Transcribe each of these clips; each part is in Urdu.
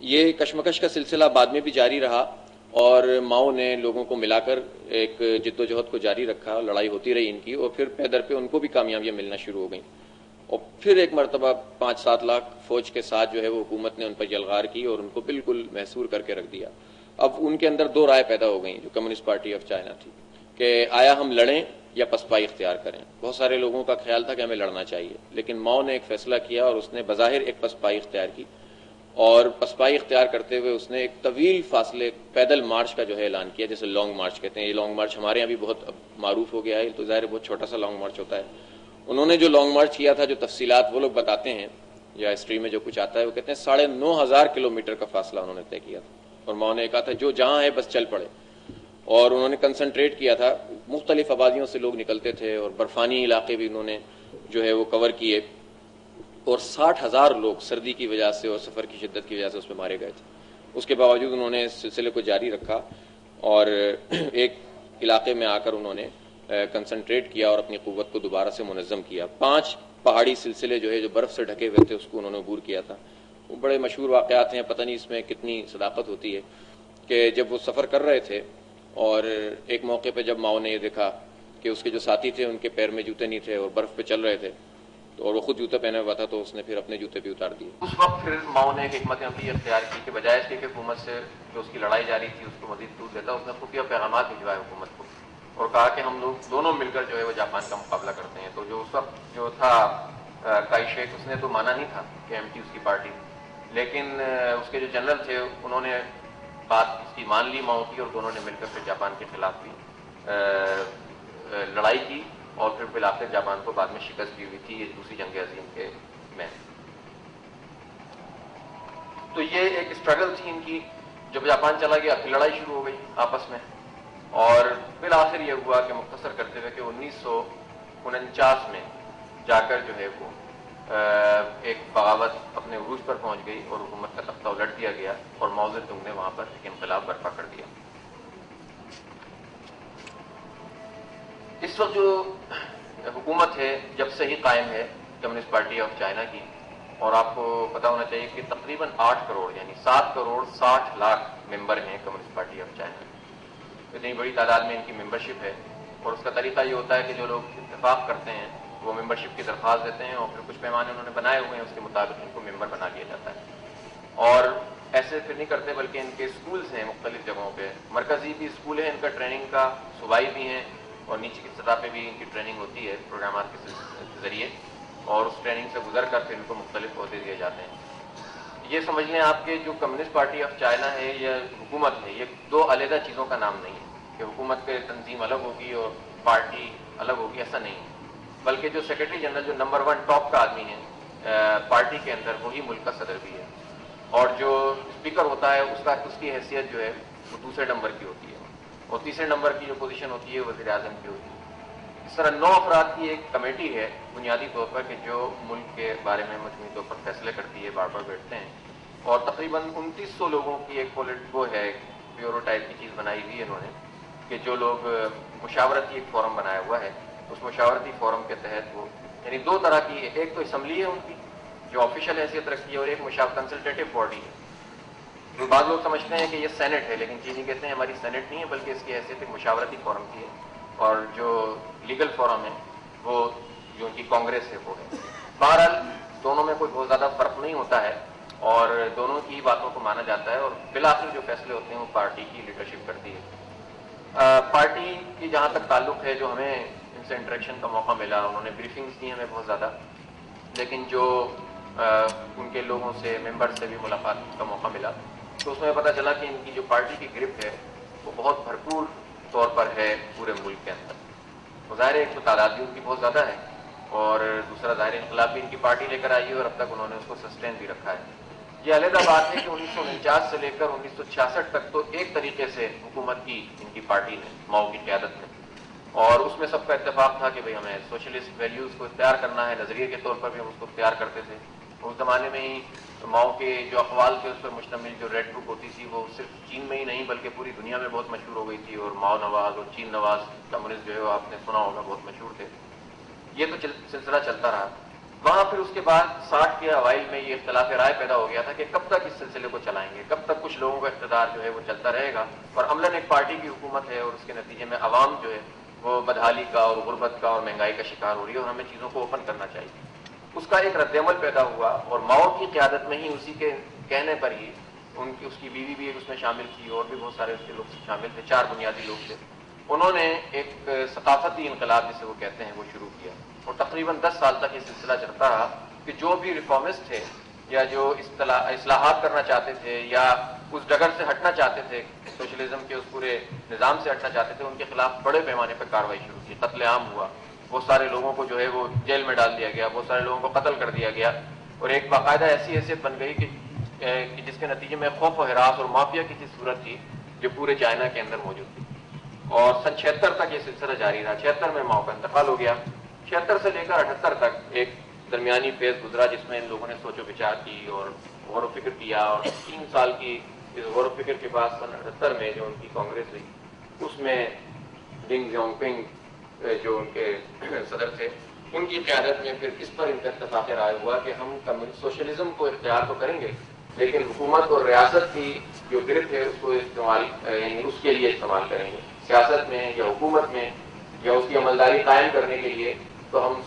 یہ کشمکش کا سلسلہ بعد میں بھی جاری رہا اور ماؤ نے لوگوں کو ملا کر ایک جد و جہد کو جاری رکھا، لڑائی ہوتی رہی ان کی، اور پھر پے در پہ ان کو بھی کامیابیاں ملنا شروع ہو گئیں، اور پھر ایک مرتبہ 5-7 لاکھ فوج کے ساتھ جو ہے وہ حکومت نے ان پر یلغار کی اور ان کو بالکل محصور کر کے رکھ دیا۔ اب ان کے اندر دو رائے پیدا ہو گئیں جو کمیونسٹ پارٹی آف چائنا تھی کہ آیا ہم لڑیں یا پسپائی اختیار کریں۔ بہت سارے لوگوں کا خیال تھا کہ ہمیں لڑنا چاہیے، لیکن ماؤ نے ایک فیصلہ کیا اور اس نے بظاہر ایک پسپائی اختیار کی، اور پسپائی اختیار کرتے ہوئے اس نے ایک طویل فاصلے پیدل مارچ کا جو ہے اعلان کیا، جیسے لانگ مارچ کہتے ہیں۔ یہ لانگ مارچ ہمارے یہاں بھی بہت معروف ہو گیا ہے، تو ظاہر بہت چھوٹا سا لانگ مارچ ہوتا ہے۔ انہوں نے جو لانگ مارچ کیا تھا، جو تفصیلات وہ لوگ بتاتے ہیں یا ہسٹری میں جو کچھ آتا ہے، وہ کہتے ہیں 9,500 کلومیٹر کا فاصلہ انہوں نے طے کیا تھا، اور ماؤ نے کہا تھا جو جہاں ہے بس چل پڑے، اور انہوں نے کنسنٹریٹ کیا تھا، مختلف آبادیوں سے لوگ نکلتے تھے اور برفانی علاقے بھی انہوں نے جو ہے وہ کور کیے، اور 60,000 لوگ سردی کی وجہ سے اور سفر کی شدت کی وجہ سے اس میں مارے گئے تھے۔ اس کے باوجود انہوں نے اس سلسلے کو جاری رکھا اور ایک علاقے میں آ کر انہوں نے کنسنٹریٹ کیا اور اپنی قوت کو دوبارہ سے منظم کیا۔ 5 پہاڑی سلسلے جو ہے جو برف سے ڈھکے ہوئے تھے اس کو انہوں نے عبور کیا تھا۔ وہ بڑے مشہور واقعات ہیں، پتہ نہیں اس میں کتنی صداقت ہوتی ہے، کہ جب وہ سفر کر رہے تھے اور ایک موقع پہ جب ماؤ نے یہ دیکھا کہ اس کے جو ساتھی تھے ان کے پیر میں جوتے نہیں تھے اور برف پہ چل رہے تھے، اور وہ خود جوتے پہنے ہوا تھا، تو اس نے پھر اپنے جوتے بھی اتار دیے۔ اس وقت پھر ماؤ نے ایک حکمت عملی اختیار کی کہ بجائے اس کے کہ حکومت سے جو اس کی لڑائی جاری تھی اس کو مزید دور دیتا، اس نے خفیہ پیغامات بھجوائے حکومت کو اور کہا کہ ہم لوگ دونوں مل کر جو ہے وہ جاپان کا مقابلہ کرتے ہیں۔ تو جو اس وقت جو تھا کائی شیک، اس نے تو مانا نہیں تھا کہ ایم ٹی اس کی پارٹی، لیکن اس کے جو جنرل تھے انہوں نے بات اس کی مان لی ماؤ کی، اور دونوں نے مل کر پھر جاپان کے خلاف بھی لڑائی کی، اور پھر بالآخر جاپان کو بعد میں شکست بھی ہوئی تھی یہ دوسری جنگ عظیم کے میں۔ تو یہ ایک اسٹرگل تھی ان کی۔ جب جاپان چلا گیا پھر لڑائی شروع ہو گئی آپس میں، اور بالآخر یہ ہوا کہ مختصر کرتے ہوئے کہ 1949 میں جا کر جو ہے وہ ایک بغاوت اپنے عروج پر پہنچ گئی اور حکومت کا تختہ الٹ دیا گیا، اور ماؤ زیدونگ نے وہاں پر ایک انقلاب برپا کر دیا۔ اس وقت جو حکومت ہے جب سے ہی قائم ہے کمیونسٹ پارٹی آف چائنا کی، اور آپ کو پتا ہونا چاہیے کہ تقریباً 8 کروڑ یعنی 7 کروڑ 60 لاکھ ممبر ہیں کمیونسٹ پارٹی آف چائنا۔ اتنی بڑی تعداد میں ان کی ممبرشپ ہے، اور اس کا طریقہ یہ ہوتا ہے کہ جو لوگ اتفاق کرتے ہیں وہ ممبرشپ کی درخواست دیتے ہیں، اور پھر کچھ پیمانے انہوں نے بنائے ہوئے ہیں، اس کے مطابق ان کو ممبر بنا دیا جاتا ہے۔ اور ایسے پھر نہیں کرتے بلکہ ان کے اسکولز ہیں مختلف جگہوں پہ، مرکزی بھی اسکول ہے ان کا ٹریننگ کا، صوبائی بھی ہیں، اور نیچے کی سطح پہ بھی ان کی ٹریننگ ہوتی ہے پروگرامات کے ذریعے، اور اس ٹریننگ سے گزر کر پھر ان کو مختلف عہدے دیے جاتے ہیں۔ یہ سمجھ لیں آپ کے جو کمیونسٹ پارٹی آف چائنا ہے یا حکومت ہے، یہ 2 علیحدہ چیزوں کا نام نہیں ہے کہ حکومت کے تنظیم الگ ہوگی اور پارٹی الگ ہوگی، ایسا نہیں ہے، بلکہ جو سیکرٹری جنرل جو نمبر 1 ٹاپ کا آدمی ہے پارٹی کے اندر، وہی ملک کا صدر بھی ہے، اور جو اسپیکر ہوتا ہے اس کی حیثیت جو ہے وہ دوسرے نمبر کی ہوتی ہے، اور تیسرے نمبر کی جو پوزیشن ہوتی ہے وزیر اعظم کی ہوتی ہے۔ اس طرح 9 افراد کی ایک کمیٹی ہے بنیادی طور پر کہ جو ملک کے بارے میں مجموعی طور پر فیصلے کرتی ہے، بار بار بیٹھتے ہیں، اور تقریباً 2900 لوگوں کی ایک وہ ہے بیورو ٹائپ کی چیز بنائی ہوئی ہے انہوں نے، کہ جو لوگ مشاورتی ایک فورم بنایا ہوا ہے، اس مشاورتی فورم کے تحت وہ یعنی 2 طرح کی ہے، ایک تو اسمبلی ہے ان کی جو آفیشیل حیثیت رکھتی ہے، اور ایک کنسلٹیٹو باڈی ہے۔ بعض لوگ سمجھتے ہیں کہ یہ سینٹ ہے، لیکن چینی کہتے ہیں ہماری سینٹ نہیں ہے بلکہ اس کی حیثیت ایک مشاورتی فورم کی ہے، اور جو لیگل فورم ہے وہ جو ان کی کانگریس ہے وہ ہے۔ بہرحال دونوں میں کوئی بہت زیادہ فرق نہیں ہوتا ہے، اور دونوں کی باتوں کو مانا جاتا ہے، اور بالآخر جو فیصلے ہوتے ہیں وہ پارٹی کی لیڈرشپ کرتی ہے۔ پارٹی کی جہاں تک تعلق ہے، جو ہمیں ان سے انٹریکشن کا موقع ملا، انہوں نے بریفنگز دی ہمیں بہت زیادہ، لیکن جو ان کے لوگوں سے ممبر سے بھی ملاقات کا موقع ملا، تو اس میں پتہ چلا کہ ان کی جو پارٹی کی گرپ ہے وہ بہت بھرپور طور پر ہے پورے ملک کے اندر۔ ظاہر ہے ایک تو تعداد بھی ان کی بہت زیادہ ہے، اور دوسرا ظاہر انقلاب بھی ان کی پارٹی لے کر آئی ہے، اور اب تک انہوں نے اس کو سسٹین بھی رکھا ہے۔ یہ علیحدہ بات ہے کہ 1949 سے لے کر 1966 تک تو ایک طریقے سے حکومت کی ان کی پارٹی نے ماؤ کی قیادت میں، اور اس میں سب کا اتفاق تھا کہ بھئی ہمیں سوشلسٹ ویلیوز کو اختیار کرنا ہے، نظریے کے طور پر بھی ہم اس کو اختیار کرتے تھے۔ اس زمانے میں ہی ماؤ کے جو اقوال تھے اس پر مشتمل جو ریڈ بک ہوتی تھی وہ صرف چین میں ہی نہیں بلکہ پوری دنیا میں بہت مشہور ہو گئی تھی، اور ماؤ نواز اور چین نواز کمیونسٹ جو ہے وہ آپ نے سنا ہوگا بہت مشہور تھے۔ یہ تو سلسلہ چلتا رہا۔ وہاں پھر اس کے بعد 60 کے اوائل میں یہ اختلاف رائے پیدا ہو گیا تھا کہ کب تک اس سلسلے کو چلائیں گے، کب تک کچھ لوگوں کا اقتدار جو ہے وہ چلتا رہے گا، اور عملاً ایک پارٹی کی حکومت ہے اور اس کے نتیجے میں عوام جو ہے وہ بدحالی کا اور غربت کا اور مہنگائی کا شکار ہو رہی ہے، اور ہمیں چیزوں کو اوپن کرنا چاہیے۔ اس کا ایک رد عمل پیدا ہوا، اور ماؤ کی قیادت میں ہی اسی کے کہنے پر ہی اس کی بیوی بھی اس میں شامل تھی، اور بھی بہت سارے اس کے لوگ شامل تھے، 4 بنیادی لوگ تھے، انہوں نے ایک ثقافتی انقلاب جسے وہ کہتے ہیں وہ شروع کیا، اور تقریباً 10 سال تک یہ سلسلہ چلتا رہا کہ جو بھی ریفارمسٹ تھے یا جو اصلاحات کرنا چاہتے تھے یا اس ڈگر سے ہٹنا چاہتے تھے، سوشلزم کے اس پورے نظام سے ہٹنا چاہتے تھے، ان کے خلاف بڑے پیمانے پر کارروائی شروع کی، قتل عام ہوا، بہت سارے لوگوں کو جو ہے وہ جیل میں ڈال دیا گیا، بہت سارے لوگوں کو قتل کر دیا گیا، اور ایک باقاعدہ ایسی حیثیت بن گئی کہ جس کے نتیجے میں خوف و ہراس اور مافیا کی صورت تھی جو پورے چائنا کے اندر موجود تھی، اور سن 76 تک یہ سلسلہ جاری رہا۔ 76 میں ماؤ کا انتقال ہو گیا، 76 سے لے کر 78 تک ایک درمیانی فیز گزرا جس میں ان لوگوں نے سوچ و بچار کی اور غور و فکر کیا، اور 3 سال کی اس غور و فکر کے بعد سن 78 میں جو ان کی کانگریس ہوئی اس میں ڈنگ زیونگ پنگ جو ان کے صدر تھے، ان کی قیادت میں پھر اس پر ان کا اتفاق رائے ہوا کہ ہم سوشلزم کو اختیار تو کریں گے لیکن حکومت اور ریاست کی جو گرفت ہے اس کو استعمال یعنی اس کے لیے استعمال کریں گے، سیاست میں یا حکومت میں یا اس کی عملداری قائم کرنے کے لیے تو ہم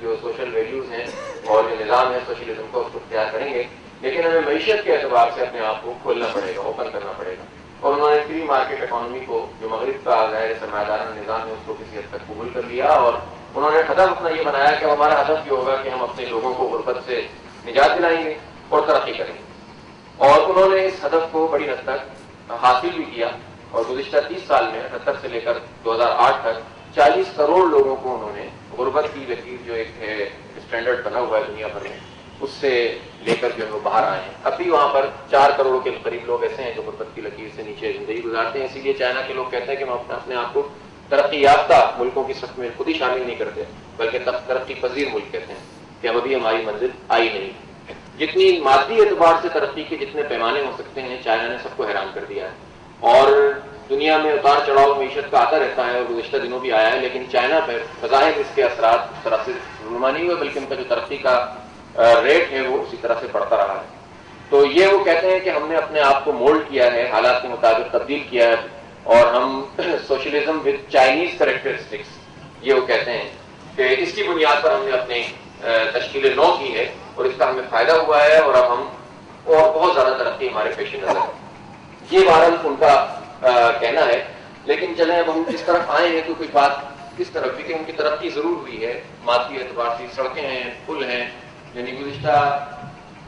جو سوشل ویلیوز ہیں اور جو نظام ہے سوشلزم کو اس کو اختیار کریں گے، لیکن ہمیں معیشت کے اعتبار سے اپنے آپ کو کھولنا پڑے گا، اوپن کرنا پڑے گا۔ اور انہوں نے فری مارکیٹ اکانومی کو جو مغرب کا غیر سرمایہ دارانہ نظام ہے اس کو کسی حد تک قبول کر لیا، اور انہوں نے ہدف اپنا یہ بنایا کہ ہمارا ہدف یہ ہوگا کہ ہم اپنے لوگوں کو غربت سے نجات دلائیں گے اور ترقی کریں گے، اور انہوں نے اس ہدف کو بڑی حد تک حاصل بھی کیا، اور گزشتہ 30 سال میں 78 سے لے کر 2008 تک 40 کروڑ لوگوں کو انہوں نے غربت کی لکیر جو ایک اسٹینڈرڈ بنا ہوا ہے دنیا بھر میں اس سے لے کر جو ہے وہ باہر آئے ہیں۔ اب بھی وہاں پر 4 کروڑ کے قریب لوگ ایسے ہیں جو غربت کی لکیر سے نیچے زندگی گزارتے ہیں، اسی لیے چائنا کے لوگ کہتے ہیں کہ ہم اپنے آپ کو ترقی یافتہ ملکوں کی صف میں خود ہی شامل نہیں کرتے بلکہ ترقی پذیر ملک کہتے ہیں کہ اب ابھی ہماری منزل آئی نہیں۔ جتنی مادی اعتبار سے ترقی کے جتنے پیمانے ہو سکتے ہیں چائنا نے سب کو حیران کر دیا ہے، اور دنیا میں اتار چڑھاؤ معیشت کا آتا رہتا ہے اور گزشتہ دنوں بھی آیا ہے، لیکن چائنا پر بظاہر اس کے اثرات اس طرح سے رونما نہیں ہوئے بلکہ ان کا جو ترقی کا ریٹ ہے وہ اسی طرح سے بڑھتا رہا ہے۔ تو یہ وہ کہتے ہیں کہ ہم نے اپنے آپ کو مولڈ کیا ہے، حالات کے مطابق تبدیل کیا ہے، اور ہم سوشلزم ود چائنیز کریکٹرسٹکس، یہ وہ کہتے ہیں کہ اس کی بنیاد پر ہم نے اپنی تشکیل نو کی ہے اور اس کا ہمیں فائدہ ہوا ہے، اور اب ہم اور بہت زیادہ ترقی ہمارے پیش نظر ہے۔ یہ بہرحال ان کا کہنا ہے، لیکن چلیں اب ہم اس طرف آئے ہیں تو کوئی بات کس طرف بھی کہ ان کی ترقی ضرور ہوئی ہے مادی اعتبار سے، سڑکیں ہیں، پل ہیں، یعنی گزشتہ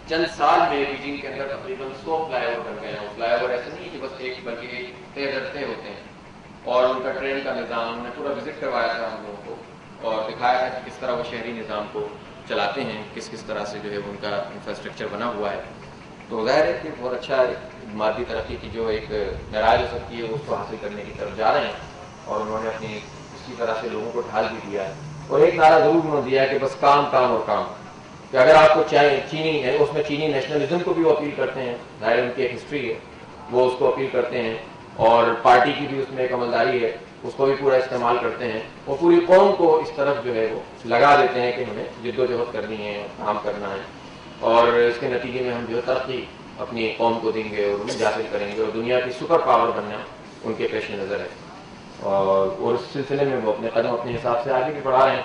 چند سال میں بیجنگ کے اندر تقریباً 100 فلائی اوور بن گئے ہیں۔ فلائی اوور ایسے نہیں کہ بس ایک بلکہ ایک طے ہوتے ہیں، اور ان کا ٹرین کا نظام انہوں نے پورا وزٹ کروایا تھا ہم لوگوں کو اور دکھایا تھا کہ کس طرح وہ شہری نظام کو چلاتے ہیں، کس طرح سے جو ہے ان کا انفراسٹرکچر بنا ہوا ہے۔ تو ظاہر ہے کہ بہت اچھا مادی ترقی کی جو ایک معراج ہو سکتی ہے اس کو حاصل کرنے کی طرف جا رہے ہیں، اور انہوں نے اپنی اسی طرح سے لوگوں کو ڈھال بھی دیا ہے، اور ایک نعرہ ضرور انہوں نے دیا ہے کہ بس کام کام اور کام، کہ اگر آپ کو چینی ہے اس میں چینی نیشنلزم کو بھی وہ اپیل کرتے ہیں، ظاہر ان کی ایک ہسٹری ہے وہ اس کو اپیل کرتے ہیں، اور پارٹی کی بھی اس میں ایک عملداری ہے اس کو بھی پورا استعمال کرتے ہیں، اور پوری قوم کو اس طرف جو ہے وہ لگا دیتے ہیں کہ ہمیں جد و جہد کرنی ہے، کام کرنا ہے، اور اس کے نتیجے میں ہم جو ترقی اپنی قوم کو دیں گے اور انہیں حاصل کریں گے، اور دنیا کی سپر پاور بننا ان کے پیش نظر ہے، اور اس سلسلے میں وہ اپنے قدم اپنے حساب سے آگے بھی بڑھا رہے ہیں۔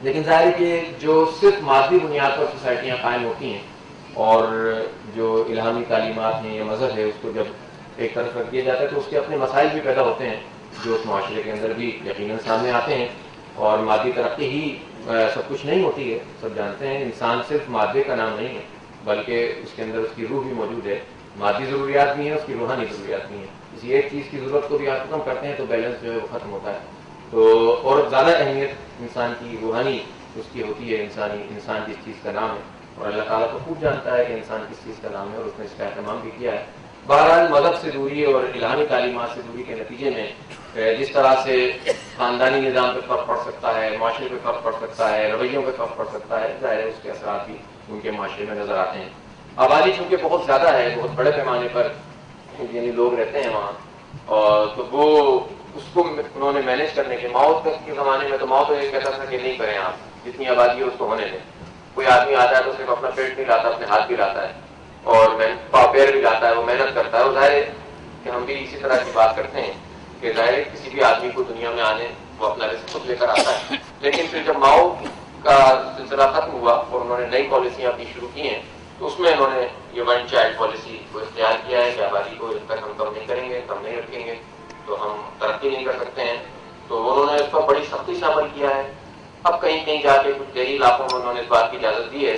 لیکن ظاہر ہے کہ جو صرف مادی بنیاد پر سوسائٹیاں قائم ہوتی ہیں اور جو الہامی تعلیمات ہیں یا مذہب ہے اس کو جب ایک طرف رکھ دیا جاتا ہے تو اس کے اپنے مسائل بھی پیدا ہوتے ہیں جو اس معاشرے کے اندر بھی یقیناً سامنے آتے ہیں، اور مادی ترقی ہی سب کچھ نہیں ہوتی ہے، سب جانتے ہیں انسان صرف مادے کا نام نہیں ہے بلکہ اس کے اندر اس کی روح بھی موجود ہے، مادی ضروریات بھی ہیں، اس کی روحانی ضروریات بھی ہیں، کسی ایک چیز کی ضرورت کو بھی آپ ختم کرتے ہیں تو بیلنس جو ہے وہ ختم ہوتا ہے، تو اور زیادہ اہمیت انسان کی روحانی اس کی ہوتی ہے، انسان جس چیز کا نام ہے، اور اللہ تعالیٰ کو خوب جانتا ہے کہ انسان کس چیز کا نام ہے اور اس نے اس کا اہتمام بھی کیا ہے۔ بہرحال مذہب سے دوری اور الہامی تعلیمات سے دوری کے نتیجے میں جس طرح سے خاندانی نظام پہ فرق پڑ سکتا ہے، معاشرے پہ فرق پڑ سکتا ہے، رویوں پہ فرق پڑ سکتا ہے، ظاہر ہے اس کے اثرات بھی ان کے معاشرے میں نظر آتے ہیں۔ آبادی چونکہ بہت زیادہ ہے، بہت بڑے پیمانے پر یعنی لوگ رہتے ہیں وہاں، اور تو وہ اس کو انہوں نے مینیج کرنے کے ماؤ تک کے زمانے میں تو ماؤ تو یہ کہتا تھا کہ نہیں کریں آپ، جتنی آبادی ہے اس کو ہونے دیں. کوئی آدمی آتا ہے تو صرف اپنا پیٹ نہیں لاتا, اپنے ہاتھ بھی لاتا ہے اور پیر بھی لاتا ہے, وہ محنت کرتا ہے. اور ظاہر ہے کہ ہم بھی اسی طرح کی بات کرتے ہیں کہ ظاہر ہے کسی بھی آدمی کو دنیا میں آنے وہ اپنا رزق خود لے کر آتا ہے. لیکن پھر جب ماؤ کا سلسلہ ختم ہوا اور انہوں نے نئی پالیسیاں اپنی شروع کی ہیں تو اس میں انہوں نے یہ ون چائلڈ پالیسی کو اختیار کیا ہے کہ آبادی کو جب تک ہم کم نہیں کریں گے, کم نہیں رکھیں گے تو ہم ترقی نہیں کر سکتے ہیں. تو انہوں نے اس پر بڑی سختی سے عمل کیا ہے. اب کہیں کہیں جا کے کچھ دیہی علاقوں میں انہوں نے اس بات کی اجازت دی ہے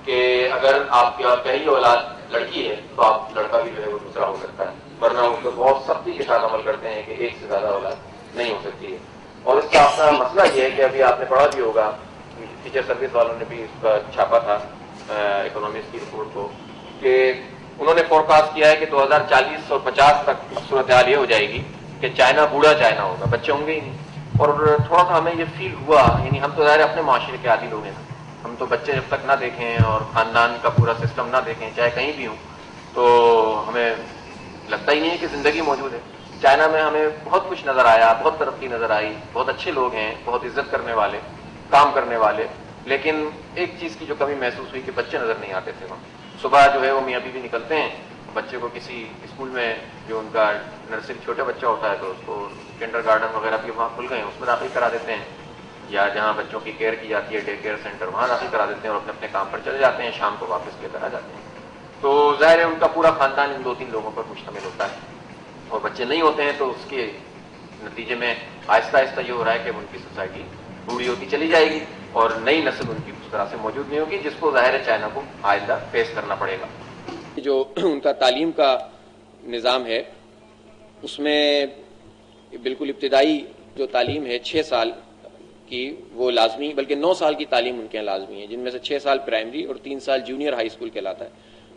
کہ اگر آپ کی پہلی اولاد لڑکی ہے تو آپ لڑکا بھی جو ہے وہ دوسرا ہو سکتا ہے, ورنہ اس کو بہت سختی کے ساتھ عمل کرتے ہیں کہ ایک سے زیادہ اولاد نہیں ہو سکتی ہے. اور اس کا اپنا مسئلہ یہ ہے کہ ابھی آپ نے پڑھا بھی ہوگا, ٹیچر سروس والوں نے بھی اس کا چھاپا تھا اکنامکس کی رپورٹ کو, کہ انہوں نے فورکاسٹ کیا ہے کہ 2040 اور 50 تک صورتحال یہ ہو جائے گی کہ چائنا بوڑھا چائنا ہوگا, بچے ہوں گے ہی نہیں. اور تھوڑا سا ہمیں یہ فیل ہوا, یعنی ہم تو ظاہر اپنے معاشرے کے عادی لوگ ہیں, ہم تو بچے جب تک نہ دیکھیں اور خاندان کا پورا سسٹم نہ دیکھیں چاہے کہیں بھی ہوں تو ہمیں لگتا ہی نہیں ہے کہ زندگی موجود ہے. چائنا میں ہمیں بہت کچھ نظر آیا, بہت ترقی نظر آئی, بہت اچھے لوگ ہیں, بہت عزت کرنے والے, کام کرنے والے, لیکن ایک چیز کی جو کمی محسوس ہوئی کہ بچے نظر نہیں آتے تھے وہاں. صبح جو ہے وہ میاں بیوی نکلتے ہیں, بچے کو کسی اسکول میں جو ان کا نرسری چھوٹا بچہ ہوتا ہے تو اس کو کنڈر گارڈن وغیرہ بھی وہاں کھل گئے ہیں اس میں داخل کرا دیتے ہیں, یا جہاں بچوں کی کیئر کی جاتی ہے ڈے کیئر سینٹر وہاں داخل کرا دیتے ہیں اور اپنے اپنے کام پر چلے جاتے ہیں, شام کو واپس لے کر آ جاتے ہیں. تو ظاہر ہے ان کا پورا خاندان ان 2-3 لوگوں پر مشتمل ہوتا ہے, اور بچے نہیں ہوتے ہیں تو اس کے نتیجے میں آہستہ آہستہ یہ ہو رہا ہے کہ ان کی سوسائٹی بوڑھی ہوتی چلی جائے گی اور نئی نسل ان کی اس طرح سے موجود نہیں ہوگی جس کو ظاہر ہے چائنا کو آئندہ فیس کرنا پڑے گا. جو ان کا تعلیم کا نظام ہے اس میں بالکل ابتدائی جو تعلیم ہے 6 سال کی وہ لازمی, بلکہ 9 سال کی تعلیم ان کے یہاں لازمی ہے, جن میں سے 6 سال پرائمری اور 3 سال جونیئر ہائی اسکول کہلاتا ہے,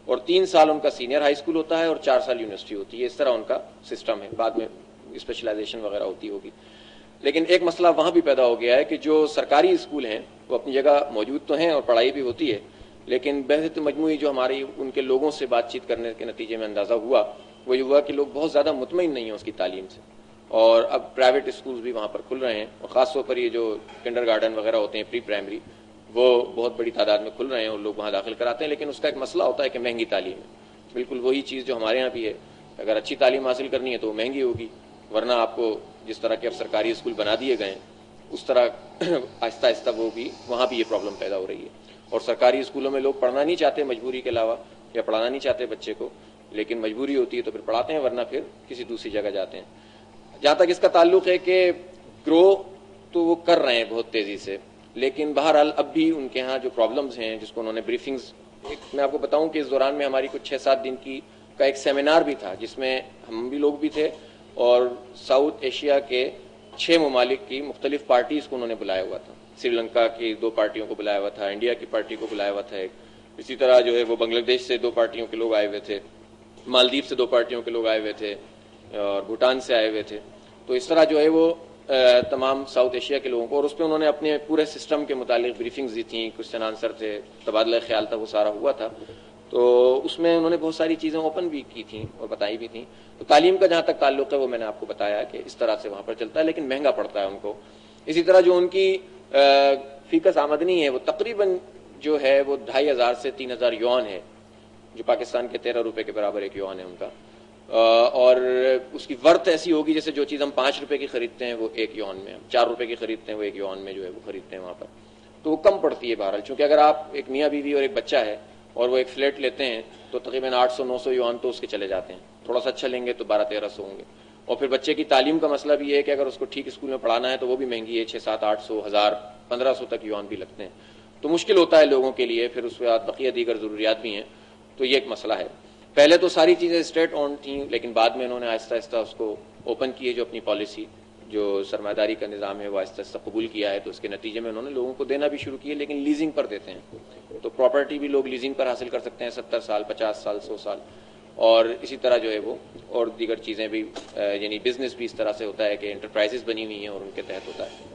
اور 3 سال ان کا سینئر ہائی اسکول ہوتا ہے اور 4 سال یونیورسٹی ہوتی ہے. اس طرح ان کا سسٹم ہے, بعد میں اسپیشلائزیشن وغیرہ ہوتی ہوگی. لیکن ایک مسئلہ وہاں بھی پیدا ہو گیا ہے کہ جو سرکاری اسکول ہیں وہ اپنی جگہ موجود تو ہیں اور پڑھائی بھی ہوتی ہے, لیکن بحث مجموعی جو ہماری ان کے لوگوں سے بات چیت کرنے کے نتیجے میں اندازہ ہوا وہ یہ ہوا کہ لوگ بہت زیادہ مطمئن نہیں ہیں اس کی تعلیم سے. اور اب پرائیویٹ اسکولز بھی وہاں پر کھل رہے ہیں, اور خاص طور پر یہ جو کنڈر گارڈن وغیرہ ہوتے ہیں پری پرائمری وہ بہت بڑی تعداد میں کھل رہے ہیں اور لوگ وہاں داخل کراتے ہیں. لیکن اس کا ایک مسئلہ ہوتا ہے کہ مہنگی تعلیم ہے, بالکل وہی چیز جو ہمارے یہاں بھی ہے, اگر اچھی تعلیم حاصل کرنی ہے تو وہ مہنگی ہوگی, ورنہ آپ کو جس طرح کے اب سرکاری اسکول بنا دیے گئے ہیں اس طرح آہستہ آہستہ وہ بھی وہاں بھی یہ پرابلم پیدا ہو رہی ہے. اور سرکاری اسکولوں میں لوگ پڑھنا نہیں چاہتے مجبوری کے علاوہ, یا پڑھانا نہیں چاہتے بچے کو, لیکن مجبوری ہوتی ہے تو پھر پڑھاتے ہیں, ورنہ پھر کسی دوسری جگہ جاتے ہیں. جہاں تک اس کا تعلق ہے کہ گرو تو وہ کر رہے ہیں بہت تیزی سے, لیکن بہرحال اب بھی ان کے ہاں جو پرابلمز ہیں جس کو انہوں نے بریفنگز, میں آپ کو بتاؤں کہ اس دوران میں ہماری کچھ 6-7 دن کا ایک سیمینار بھی تھا جس میں ہم بھی لوگ بھی تھے, اور ساؤتھ ایشیا کے 6 ممالک کی مختلف پارٹیز کو انہوں نے بلایا ہوا تھا. سری لنکا کی 2 پارٹیوں کو بلایا ہوا تھا, انڈیا کی پارٹی کو بلایا ہوا تھا ایک, اسی طرح جو ہے وہ بنگلہ دیش سے 2 پارٹیوں کے لوگ آئے ہوئے تھے, مالدیپ سے 2 پارٹیوں کے لوگ آئے ہوئے تھے, اور بھوٹان سے آئے ہوئے تھے. تو اس طرح جو ہے وہ تمام ساؤتھ ایشیا کے لوگوں کو, اور اس پہ انہوں نے اپنے پورے سسٹم کے متعلق بریفنگز دی تھیں, کوسچن آنسر تھے, تبادلہ خیال تھا, وہ سارا ہوا تھا. تو اس میں انہوں نے بہت ساری چیزیں اوپن بھی کی تھیں اور بتائی بھی تھیں. تو تعلیم کا جہاں تک تعلق ہے وہ میں نے آپ کو بتایا کہ اس طرح سے وہاں پر چلتا ہے, لیکن مہنگا پڑتا ہے ان کو. اسی طرح جو ان کی فیکس آمدنی ہے وہ تقریباً جو ہے وہ 2500 سے 3000 یوان ہے, جو پاکستان کے 13 روپے کے برابر ایک یوان ہے ان کا, اور اس کی ورتھ ایسی ہوگی جیسے جو چیز ہم 5 روپے کی خریدتے ہیں وہ 1 یوان میں, ہم 4 روپے کی خریدتے ہیں وہ 1 یوان میں جو ہے وہ خریدتے ہیں وہاں پر. تو وہ کم پڑتی ہے بہرحال, چونکہ اگر آپ ایک میاں بیوی اور ایک بچہ ہے اور وہ ایک فلیٹ لیتے ہیں تو تقریباً 800-900 یوان تو اس کے چلے جاتے ہیں, تھوڑا سا اچھا لیں گے تو 1200-1300 ہوں گے. اور پھر بچے کی تعلیم کا مسئلہ بھی ہے کہ اگر اس کو ٹھیک اسکول میں پڑھانا ہے تو وہ بھی مہنگی ہے, 600-700-800 1000 1500 تک یوان بھی لگتے ہیں. تو مشکل ہوتا ہے لوگوں کے لیے, پھر اس کے بعد بقیہ دیگر ضروریات بھی ہیں. تو یہ ایک مسئلہ ہے. پہلے تو ساری چیزیں اسٹیٹ آن تھیں, لیکن بعد میں انہوں نے آہستہ آہستہ اس کو اوپن کیے, جو اپنی پالیسی جو سرمایہ داری کا نظام ہے وہ آہستہ آہستہ قبول کیا ہے. تو اس کے نتیجے میں انہوں نے لوگوں کو دینا بھی شروع کیے, لیکن لیزنگ پر دیتے ہیں. تو پراپرٹی بھی لوگ لیزنگ پر حاصل کر سکتے ہیں 70 سال 50 سال 100 سال, اور اسی طرح جو ہے وہ اور دیگر چیزیں بھی, یعنی بزنس بھی اس طرح سے ہوتا ہے کہ انٹرپرائزز بنی ہوئی ہیں اور ان کے تحت ہوتا ہے.